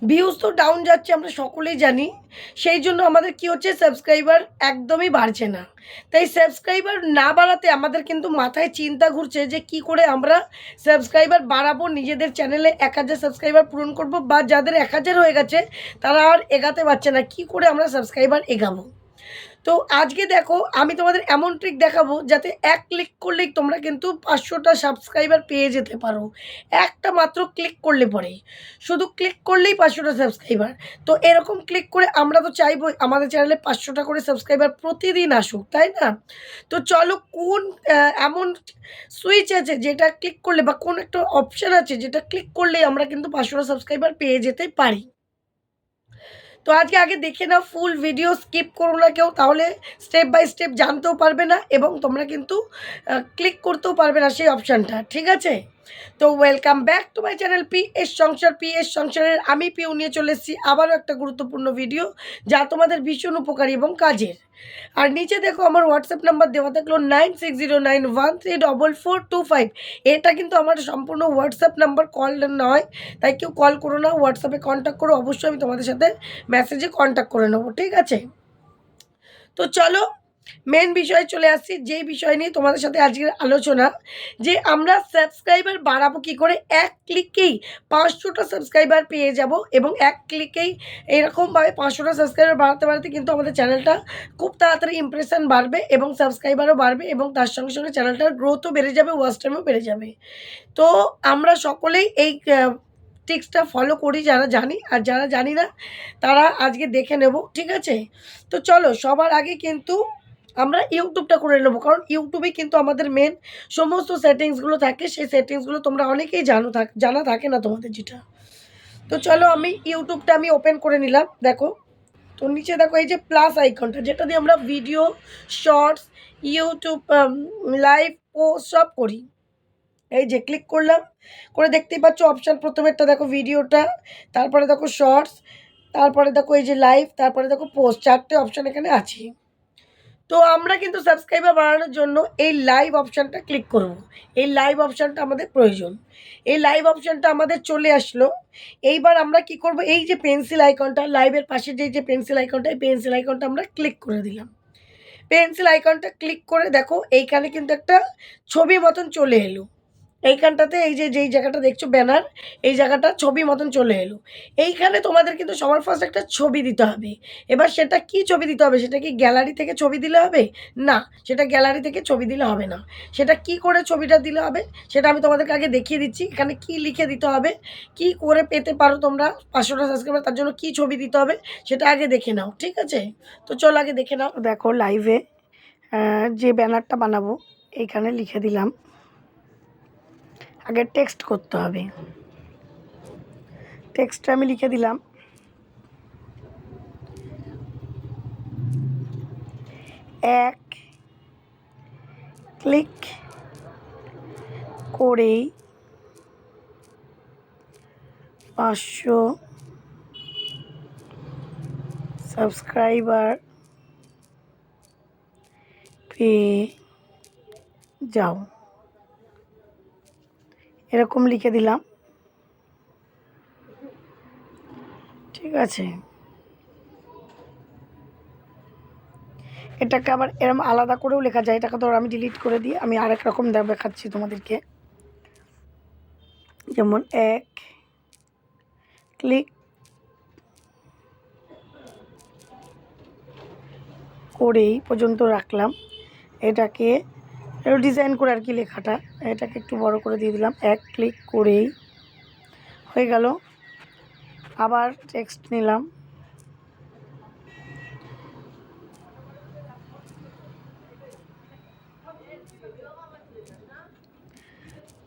Views তো down যাচ্ছে আমরা সকলেই জানি। সেই জন্য আমাদের কি হচ্ছে, সাবস্ক্রাইবার একদমই বাড়ছে না। তাই সাবস্ক্রাইবার না বাড়াতে আমাদের কিন্তু মাথায় চিন্তা ঘুরছে যে কি করে আমরা সাবস্ক্রাইবার বাড়াবো, নিজেদের চ্যানেলে 1000 সাবস্ক্রাইবার পূরণ করব, বা যাদের 1000 হয়ে গেছে তারা আর এগাতে পারছে না, কি করে আমরা সাবস্ক্রাইবার এগাবো। তো আজকে দেখো আমি তোমাদের এমন ট্রিক দেখাবো যাতে এক ক্লিক করলেই তোমরা কিন্তু 500টা সাবস্ক্রাইবার পেয়ে যেতে পারো। একটা মাত্র ক্লিক করলে পরে, শুধু ক্লিক করলেই 500টা সাবস্ক্রাইবার। তো এরকম ক্লিক করে আমরা তো চাইবো আমাদের চ্যানেলে 500টা করে সাবস্ক্রাইবার প্রতিদিন আসুক, তাই না? তো চলো কোন এমন সুইচ আছে যেটা ক্লিক করলে, বা কোন একটা অপশান আছে যেটা ক্লিক করলেই আমরা কিন্তু 500টা সাবস্ক্রাইবার পেয়ে যেতে পারি। তো আজকে আগে দেখে নাও, ফুল ভিডিও স্কিপ করো না কেউ, তাহলে স্টেপ বাই স্টেপ জানতেও পারবে না এবং তোমরা কিন্তু ক্লিক করতেও পারবে না সেই অপশানটা, ঠিক আছে? তো welcome back to my channel PS সংসার। PS সংসারের আমি পিউ নিয়ে চলে এসেছি আবারও একটা গুরুত্বপূর্ণ ভিডিও, যা তোমাদের ভীষণ উপকারী এবং কাজের। আর নিচে দেখো আমার হোয়াটসঅ্যাপ নাম্বার দেওয়া থাকলো 9609134425। এটা কিন্তু আমার সম্পূর্ণ হোয়াটসঅ্যাপ নাম্বার, কল নয়। তাই কেউ কল করো না, হোয়াটসঅ্যাপে কন্ট্যাক্ট করো, অবশ্যই আমি তোমাদের সাথে মেসেজে কন্ট্যাক্ট করে নেবো, ঠিক আছে? তো চলো মেন বিষয়ে চলে আসছি, যেই বিষয় নিয়ে তোমাদের সাথে আজকের আলোচনা, যে আমরা সাবস্ক্রাইবার বাড়াবো কী করে। এক ক্লিকেই 500টা সাবস্ক্রাইবার পেয়ে যাব, এবং এক ক্লিকেই এরকমভাবে 500টা সাবস্ক্রাইবার বাড়াতে বাড়াতে কিন্তু আমাদের চ্যানেলটা খুব তাড়াতাড়ি ইমপ্রেশন বাড়বে এবং সাবস্ক্রাইবারও বাড়বে, এবং তার সঙ্গে সঙ্গে চ্যানেলটার গ্রোথও বেড়ে যাবে, ওয়াচ টাইমও বেড়ে যাবে। তো আমরা সকলেই এই টিক্সটা ফলো করি, যারা জানি, আর যারা জানি না তারা আজকে দেখে নেব, ঠিক আছে? তো চলো সবার আগে কিন্তু আমরা ইউটিউবটা করে নেবো, কারণ ইউটিউবে কিন্তু আমাদের মেন সমস্ত সেটিংসগুলো থাকে। সেই সেটিংসগুলো তোমরা অনেকেই জানা থাকে না তোমাদের যেটা। তো চলো আমি ইউটিউবটা ওপেন করে নিলাম। দেখো, তো নিচে দেখো এই যে প্লাস আইকনটা, যেটা দিয়ে আমরা video, shorts, YouTube live post সব করি। এই যে ক্লিক করলাম, করে দেখতেই পাচ্ছ অপশান, প্রথমেরটা দেখো ভিডিওটা, তারপরে দেখো শর্টস, তারপরে দেখো এই যে লাইভ, তারপরে দেখো পোস্ট, 4টে অপশান এখানে আছে। তো আমরা কিন্তু সাবস্ক্রাইবার বাড়ানোর জন্য এই লাইভ অপশানটা ক্লিক করব। এই লাইভ অপশানটা আমাদের প্রয়োজন। এই লাইভ অপশানটা আমাদের চলে আসলো। এইবার আমরা কি করব, এই যে পেন্সিল আইকনটা, লাইভের পাশে যে পেন্সিল আইকনটা, এই পেন্সিল আইকনটা আমরা ক্লিক করে দিলাম। পেন্সিল আইকনটা ক্লিক করে দেখো এইখানে কিন্তু একটা ছবি মতন চলে এলো। এইখানটাতে এই যে যেই জায়গাটা দেখছো ব্যানার, এই জায়গাটা ছবি মতন চলে এলো। এইখানে তোমাদের কিন্তু সবার ফার্স্ট একটা ছবি দিতে হবে। এবার সেটা কি ছবি দিতে হবে, সেটা কি গ্যালারি থেকে ছবি দিলে হবে? না, সেটা গ্যালারি থেকে ছবি দিলে হবে না। সেটা কি করে ছবিটা দিলে হবে সেটা আমি তোমাদেরকে আগে দেখিয়ে দিচ্ছি। এখানে কি লিখে দিতে হবে, কি করে পেতে পারো তোমরা 500টা সাবস্ক্রাইবার, তার জন্য কি ছবি দিতে হবে সেটা আগে দেখে নাও, ঠিক আছে? তো চলো আগে দেখে নাও। দেখো লাইভে যে ব্যানারটা বানাবো এইখানে লিখে দিলাম। আগে টেক্সট করতে হবে। টেক্সটটা আমি লিখে দিলাম, এক ক্লিক করেই 500 সাবস্ক্রাইবার পেয়ে যাও, এরকম লিখে দিলাম, ঠিক আছে? এটাকে আবার এরম আলাদা করেও লেখা যায়। এটাকে ধর আমি ডিলিট করে দিয়ে আমি আরেক রকম দেখাচ্ছি তোমাদেরকে। যেমন এক ক্লিক করেই পর্যন্ত রাখলাম। এটাকে একটু ডিজাইন করে আর কি লেখাটা, এটাকে একটু বড় করে দিয়ে দিলাম। এক ক্লিক করেই হয়ে গেল। আবার টেক্সট নিলাম,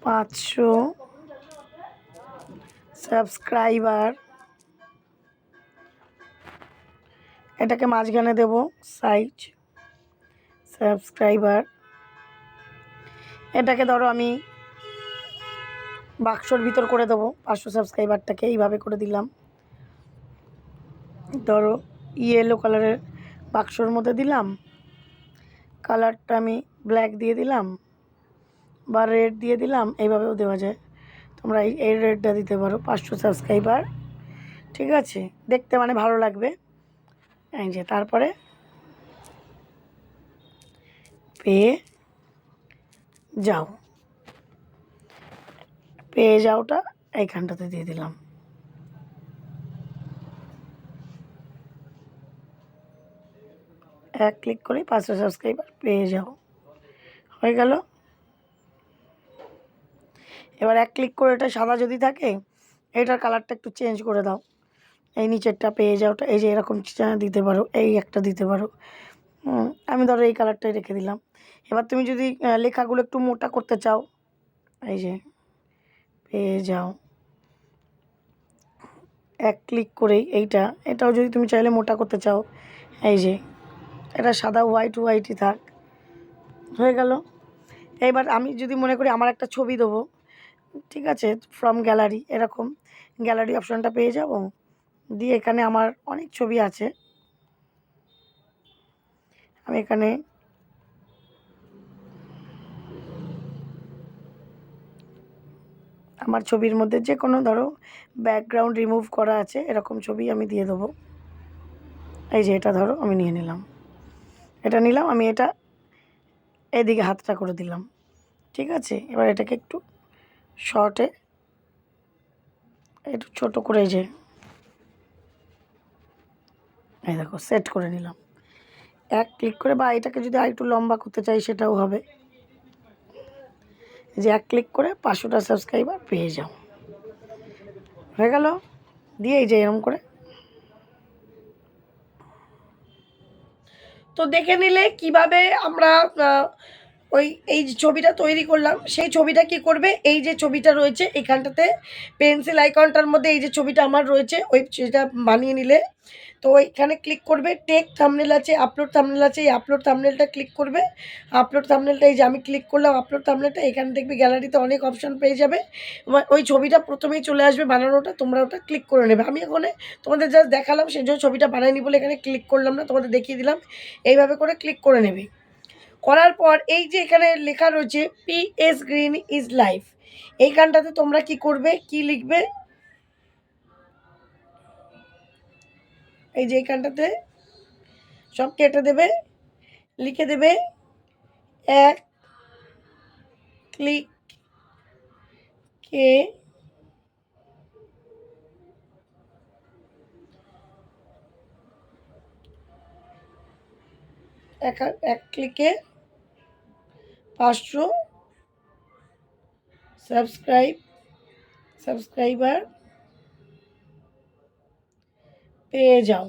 পাঁচশো সাবস্ক্রাইবার, এটাকে মাঝখানে দেব সাইজ সাবস্ক্রাইবার। এটাকে ধরো আমি বাক্সর ভিতর করে দেবো 500 সাবস্ক্রাইবারটাকে, এইভাবে করে দিলাম। ধরো ইয়েলো কালারের বাক্সর মধ্যে দিলাম, কালারটা আমি ব্ল্যাক দিয়ে দিলাম বা রেড দিয়ে দিলাম, এইভাবেও দেওয়া যায়। তোমরা এই রেডটা দিতে পারো। 500 সাবস্ক্রাইবার ঠিক আছে, দেখতে মানে ভালো লাগবে। এই যে তারপরে পেয়ে যাও, পেয়ে যাওটা এইখানটাতে দিয়ে দিলাম। এক ক্লিক করেই 500 সাবস্ক্রাইবার পেয়ে যাও, হয়ে গেল। এবার এক ক্লিক করে এটা সাদা যদি থাকে, এটার কালারটা একটু চেঞ্জ করে দাও। এই নিচেরটা পেয়ে যাওটা এই যে এরকম দিতে পারো, এই একটা দিতে পারো। আমি ধরো এই কালারটাই রেখে দিলাম। এবার তুমি যদি লেখাগুলো একটু মোটা করতে চাও, এই যে পেয়ে যাও, এক ক্লিক করেই এটাও যদি তুমি চাইলে মোটা করতে চাও, এই যে এটা সাদা হোয়াইটই থাক, হয়ে গেল। এবার আমি যদি মনে করি আমার একটা ছবি দেবো, ঠিক আছে, ফ্রম গ্যালারি, এরকম গ্যালারি অপশানটা পেয়ে যাব, দিয়ে এখানে আমার অনেক ছবি আছে। আমি এখানে আমার ছবির মধ্যে যে কোনো ধরো ব্যাকগ্রাউন্ড রিমুভ করা আছে এরকম ছবি আমি দিয়ে দেবো। এই যে এটা ধরো আমি নিয়ে নিলাম, এটা নিলাম, আমি এটা এদিকে হাতটা করে দিলাম, ঠিক আছে। এবার এটাকে একটু শর্টে একটু ছোটো করে যে এই দেখো সেট করে নিলাম। এক ক্লিক করে, বা এটাকে যদি আরেকটু লম্বা করতে চাই সেটাও হবে, যে এক ক্লিক করে 500টা সাবস্ক্রাইবার পেয়ে যাও, হয়ে গেল। দিয়ে এই যে এরকম করে তো দেখে নিলে কিভাবে আমরা ওই এই যে ছবিটা তৈরি করলাম, সেই ছবিটা কি করবে, এই যে ছবিটা রয়েছে এখানটাতে পেন্সিল আইকনটার মধ্যে এই যে ছবিটা আমার রয়েছে, ওই সেটা বানিয়ে নিলে তো এখানে ক্লিক করবে, টেক থাম্বনেল আছে, আপলোড থাম্বনেল আছে, এই আপলোড থাম্বনেলটা ক্লিক করবে। আপলোড থাম্বনেলটা এই যে আমি ক্লিক করলাম আপলোড থাম্বনেলটা, এখানে দেখবে গ্যালারিতে অনেক অপশান পেয়ে যাবে। ওই ছবিটা প্রথমেই চলে আসবে বানানোটা, তোমরা ওটা ক্লিক করে নেবে। আমি এখানে তোমাদের জাস্ট দেখালাম, সেই জন্য ছবিটা বানাইনি বলে এখানে ক্লিক করলাম না, তোমাদের দেখিয়ে দিলাম। এইভাবে করে ক্লিক করে নেবে। করার পর এই যে এখানে লেখা রয়েছে PS গ্রিন ইজ লাইফ, এইখানটাতে তোমরা কি করবে, কি লিখবে, এই যে এইখানটাতে সব কেটে দেবে, লিখে দেবে এক ক্লিকে এক ক্লিকে 500 সাবস্ক্রাইবার পেয়ে যাও।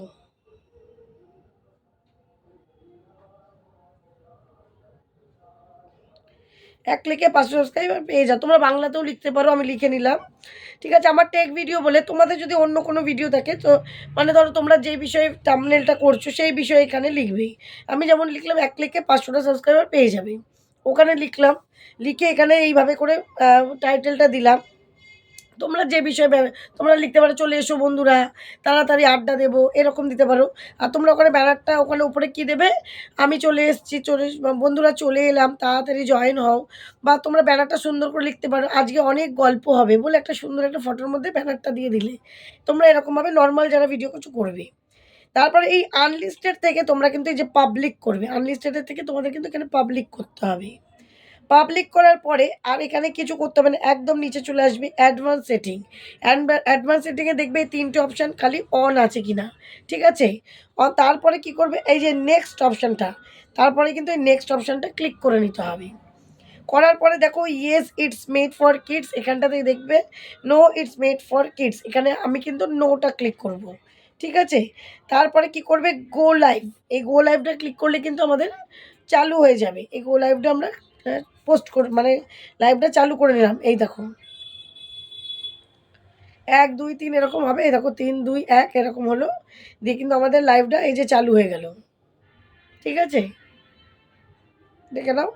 এক ক্লিকে 500 সাবস্ক্রাইবার পেয়ে যাও, তোমরা বাংলাতেও লিখতে পারো, আমি লিখে নিলাম, ঠিক আছে। আমার টেক ভিডিও বলে, তোমাদের যদি অন্য কোনো ভিডিও থাকে তো মানে ধরো তোমরা যে বিষয়ে থাম্বনেলটা করছো সেই বিষয়ে এখানে লিখবে। আমি যেমন লিখলাম এক ক্লিকে 500টা সাবস্ক্রাইবার পেয়ে যাবে, ওখানে লিখলাম, লিখে এখানে এইভাবে করে টাইটেলটা দিলাম। তোমরা যে বিষয়ে তোমরা লিখতে পারো চলে এসো বন্ধুরা, তাড়াতাড়ি আড্ডা দেবো, এরকম দিতে পারো। আর তোমরা ওখানে ব্যানারটা ওখানে উপরে কী দেবে, আমি চলে এসেছি, বন্ধুরা চলে এলাম, তাড়াতাড়ি জয়েন হও। বা তোমরা ব্যানারটা সুন্দর করে লিখতে পারো, আজকে অনেক গল্প হবে বলে একটা সুন্দর একটা ফটোর মধ্যে ব্যানারটা দিয়ে দিলে। তোমরা এরকমভাবে নর্মাল যারা ভিডিও কিছু করবে। তারপরে এই আনলিস্টেড থেকে তোমরা কিন্তু এই যে পাবলিক করবে, আনলিস্টেডের থেকে তোমাদের কিন্তু এখানে পাবলিক করতে হবে। পাবলিক করার পরে আর এখানে কিছু করতে হবে না, একদম নিচে চলে আসবে অ্যাডভান্স সেটিং। অ্যাডভান্স সেটিংয়ে দেখবে এই 3টে অপশান খালি অন আছে কি না, ঠিক আছে। তারপরে কি করবে, এই যে নেক্সট অপশানটা, তারপরে কিন্তু এই নেক্সট অপশানটা ক্লিক করে নিতে হবে। করার পরে দেখো yes it's made for kids, এখানটাতে দেখবে no it's made for kids, এখানে আমি কিন্তু নোটা ক্লিক করব, ঠিক আছে। তারপরে কি করবে, গো লাইভ, এই গো লাইভটা ক্লিক করলে কিন্তু আমাদের চালু হয়ে যাবে। এই গো লাইভটা আমরা পোস্ট করে মানে লাইভটা চালু করে নিলাম, এই দেখো 1 2 3 এরকম হবে, এই দেখো 3 2 1 এরকম হলো, দিয়ে কিন্তু আমাদের লাইভটা এই যে চালু হয়ে গেল, ঠিক আছে। দেখে নাও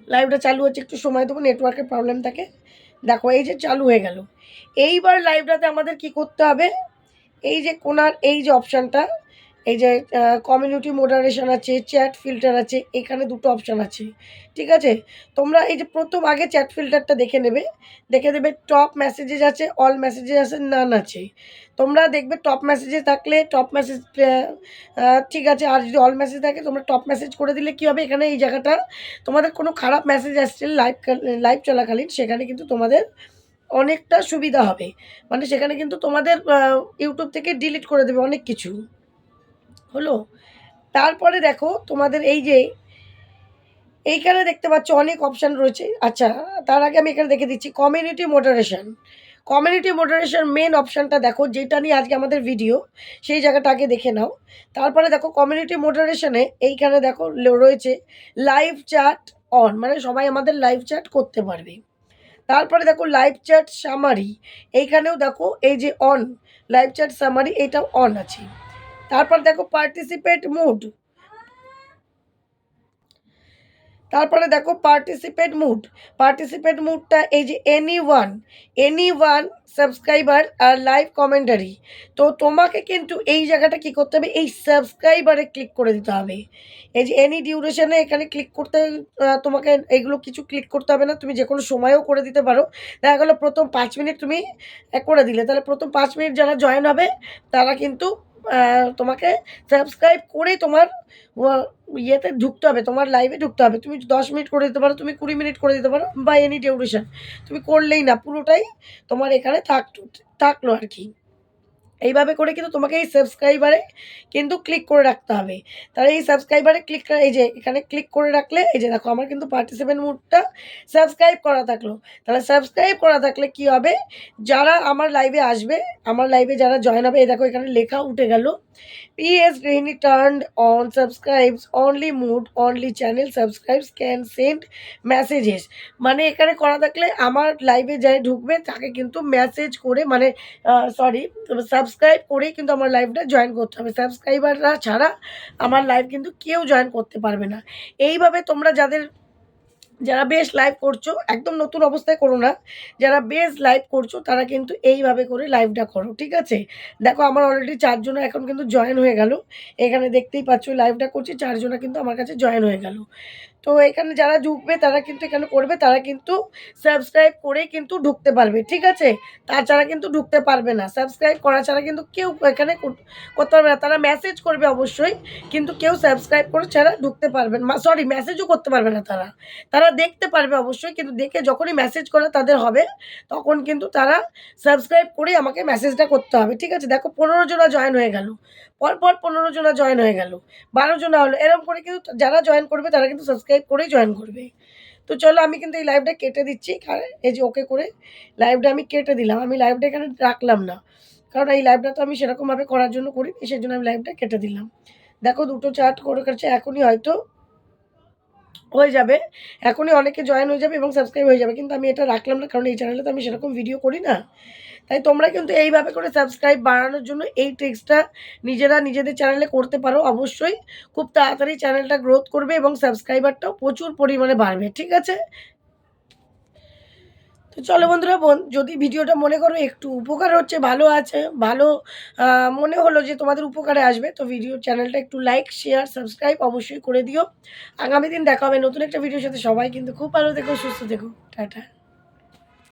লাইভটা চালু হচ্ছে, একটু সময় দেবো, নেটওয়ার্কের প্রবলেম থাকে। দেখো এই যে চালু হয়ে গেল। এইবার লাইভটাতে আমাদের কি করতে হবে, এই যে কোনার এই যে অপশানটা, এই যে কমিউনিটি মডারেশন আছে, চ্যাট ফিল্টার আছে, এখানে দুটো অপশান আছে, ঠিক আছে। তোমরা এই যে প্রথম আগে চ্যাট ফিল্টারটা দেখে নেবে, দেখে দেবে টপ মেসেজেস আছে, অল মেসেজেস আছে, নান আছে। তোমরা দেখবে টপ মেসেজে থাকলে টপ মেসেজ ঠিক আছে, আর যদি অল মেসেজ থাকে তোমরা টপ মেসেজ করে দিলে কী হবে, এখানে এই জায়গাটা তোমাদের কোনো খারাপ মেসেজ আসছে লাইভ চলাকালীন, সেখানে কিন্তু তোমাদের অনেকটা সুবিধা হবে। মানে সেখানে কিন্তু তোমাদের ইউটিউব থেকে ডিলিট করে দেবে অনেক কিছু, হলো। তারপরে দেখো তোমাদের এই যে এইখানে দেখতে পাচ্ছ অনেক অপশান রয়েছে। আচ্ছা, তার আগে আমি এখানে দেখে দিচ্ছি community moderation. Community moderation main অপশানটা দেখো, যেটা নিয়ে আজকে আমাদের ভিডিও, সেই জায়গাটা আগে দেখে নাও। তারপরে দেখো কমিউনিটি মডারেশনে এইখানে দেখো রয়েছে লাইভ চ্যাট অন, মানে সবাই আমাদের লাইভ চ্যাট করতে পারবে। তারপরে দেখো লাইভ চ্যাট সামারি, এইখানেও দেখো এই যে অন, লাইভ চ্যাট সামারি এটাও অন আছে। তারপর দেখো পার্টিসিপেট মুড, তারপরে দেখো পার্টিসিপেট মুডটা এই যে এনি ওয়ান সাবস্ক্রাইবার আর লাইভ কমেন্টারি। তো তোমাকে কিন্তু এই জায়গাটা কি করতে হবে, এই সাবস্ক্রাইবারে ক্লিক করে দিতে হবে। এই যে এনি ডিউরেশনে এখানে ক্লিক করতে, তোমাকে এগুলো কিছু ক্লিক করতে হবে না, তুমি যে কোনো সময়ও করে দিতে পারো। দেখা গেলো প্রথম 5 মিনিট তুমি করে দিলে, তাহলে প্রথম 5 মিনিট যারা জয়েন হবে তারা কিন্তু তোমাকে সাবস্ক্রাইব করেই তোমার ইয়েতে ঢুকতে হবে, তোমার লাইভে ঢুকতে হবে। তুমি 10 মিনিট করে দিতে পারো, তুমি 20 মিনিট করে দিতে পারো, বা এনি ডিউরেশন তুমি করলেই না, পুরোটাই তোমার এখানে থাকলো আর কি। এইভাবে করে কিন্তু তোমাকে এই সাবস্ক্রাইবারে কিন্তু ক্লিক করে রাখতে হবে। তাহলে এই সাবস্ক্রাইবারে ক্লিক করে এই যে এখানে ক্লিক করে রাখলে এই যে দেখো আমার কিন্তু পার্টিসিপেন্ট মুডটা সাবস্ক্রাইব করা থাকলো। তাহলে সাবস্ক্রাইব করা থাকলে কি হবে, যারা আমার লাইভে আসবে, আমার লাইভে যারা জয়েন হবে, এই দেখো এখানে লেখা উঠে গেল PS Granny turned on subscribes only mood only channel subscribes can send messages। মানে এখানে করা থাকলে আমার লাইভে যাই ঢুকবে তাকে কিন্তু মেসেজ করে, মানে সরি, সাবস্ক্রাইব করেই কিন্তু আমার লাইভটা জয়েন করতে হবে। সাবস্ক্রাইবাররা ছাড়া আমার লাইভ কিন্তু কেউ জয়েন করতে পারবে না। এইভাবে তোমরা যারা বেশ লাইভ করছো, একদম নতুন অবস্থায় করো না, যারা বেশ লাইভ করছো তারা কিন্তু এইভাবে করে লাইভটা করো, ঠিক আছে। দেখো আমার অলরেডি 4 জনা এখন কিন্তু জয়েন হয়ে গেল, এখানে দেখতেই পাচ্ছ লাইভটা করছি, 4 জনা কিন্তু আমার কাছে জয়েন হয়ে গেল। তো এখানে যারা ঢুকবে তারা কিন্তু এখানে করবে, তারা কিন্তু সাবস্ক্রাইব করেই কিন্তু ঢুকতে পারবে, ঠিক আছে। তাছাড়া কিন্তু ঢুকতে পারবে না, সাবস্ক্রাইব করা ছাড়া কিন্তু কেউ এখানে করতে পারবে না। তারা মেসেজ করবে অবশ্যই, কিন্তু কেউ সাবস্ক্রাইব করে ছাড়া ঢুকতে পারবে না, সরি মেসেজও করতে পারবে না। তারা দেখতে পারবে অবশ্যই, কিন্তু দেখে যখনই মেসেজ করা তাদের হবে তখন কিন্তু তারা সাবস্ক্রাইব করেই আমাকে মেসেজটা করতে হবে, ঠিক আছে। দেখো 15 জনা জয়েন হয়ে গেল, পরপর 15 জনা জয়েন হয়ে গেল, 12 জনা হলো, এরকম করে কিন্তু যারা জয়েন করবে তারা কিন্তু সাবস্ক্রাইব করেই জয়েন করবে। তো চলো আমি কিন্তু এই লাইভটা কেটে দিচ্ছি, এই যে ওকে করে লাইভটা আমি কেটে দিলাম, আমি লাইভটা এখানে রাখলাম না, কারণ এই লাইভটা তো আমি সেরকমভাবে করার জন্য করিনি, সেই জন্য আমি লাইভটা কেটে দিলাম। দেখো দুটো চার্ট করে কাছে এখনই হয়তো হয়ে যাবে, এখনই অনেকে জয়েন হয়ে যাবে এবং সাবস্ক্রাইব হয়ে যাবে, কিন্তু আমি এটা রাখলাম না, কারণ এই চ্যানেলে তো আমি সেরকম ভিডিও করি না। তাই তোমরা কিন্তু এইভাবে করে সাবস্ক্রাইব বাড়ানোর জন্য এই ট্রিক্সটা নিজেরা নিজেদের চ্যানেলে করতে পারো, অবশ্যই খুব তাড়াতাড়ি চ্যানেলটা গ্রোথ করবে এবং সাবস্ক্রাইবারটাও প্রচুর পরিমাণে বাড়বে, ঠিক আছে। তো চলো বন্ধুরা, যদি ভিডিওটা মনে করো একটু উপকার হচ্ছে, ভালো আছে, ভালো মনে হলো যে তোমাদের উপকারে আসবে, তো চ্যানেলটা একটু লাইক শেয়ার সাবস্ক্রাইব অবশ্যই করে দিও। আগামী দিন দেখা হবে নতুন একটা ভিডিওর সাথে। সবাই কিন্তু খুব ভালো থেকো, সুস্থ থেকো, টাটা।